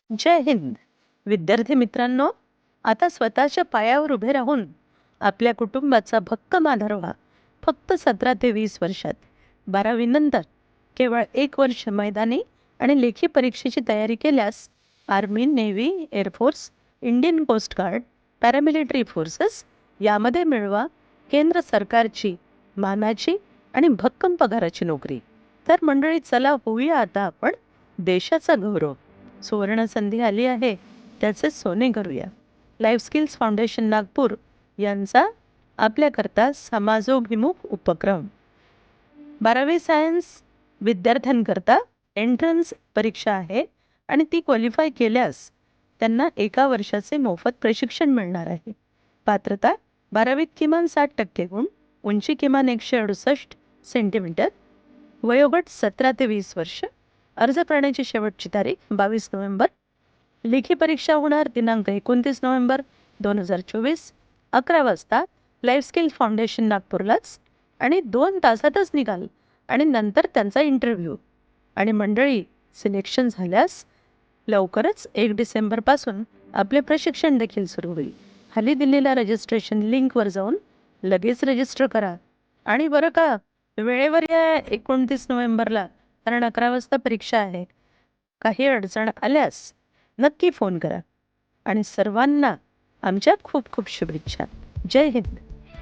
जय हिंद. विद्यार्थी मित्रांनो, आता स्वतःच्या पायावर उभे राहून आपल्या कुटुंबाचा भक्कम आधार व्हा. फक्त 17 ते 20 वर्षात. 12वी नंतर केवळ 1 वर्ष मैदानी आणि लेखी परीक्षेची तयारी केल्यास army, navy, air force, Indian coast guard, paramilitary forces यामध्ये मिळवा केंद्र सरकारची मानाची आणि भक्कम पगाराची नोकरी. तर मंडळी, चला होऊया आता आपण देशाचा गौरव. सुवर्ण संधी आली आहे, त्याचे सोने करूया. लाईफ स्किल्स फाउंडेशन नागपूर यांचा आपल्याकरता समाजोभिमुख उपक्रम. 12वी सायन्स विद्यार्थ्यांकरता एंट्रन्स परीक्षा आहे आणि ती क्वालिफाय केल्यास त्यांना 1 वर्षाचे मोफत प्रशिक्षण मिळणार आहे. पात्रता: 12वीत किमान 60% गुण, उंची किमान 168 सेंटीमीटर, वयोगट 17 ते 20 वर्ष. अर्ज करण्याची शेवटची तारीख 22 नोव्हेंबर. लेखी परीक्षा होणार दिनांक 29 नोव्हेंबर 2024, 11 वाजता लाईफ स्किल फाउंडेशन नागपूरलाच, आणि 2 तासातच निघाल आणि नंतर त्यांचा इंटरव्ह्यू. आणि मंडळी, सिलेक्शन झाल्यास लवकरच 1 डिसेंबरपासून आपले प्रशिक्षण देखील सुरू होईल. खाली दिलेल्या रजिस्ट्रेशन लिंकवर जाऊन लगेच रजिस्टर करा. आणि बरं का, वेळेवर या 29 नोव्हेंबरला, कारण 11 वाजता परीक्षा आहे. काही अडचण आल्यास नक्की फोन करा. आणि सर्वांना आमच्या खूप खूप शुभेच्छा. जय हिंद.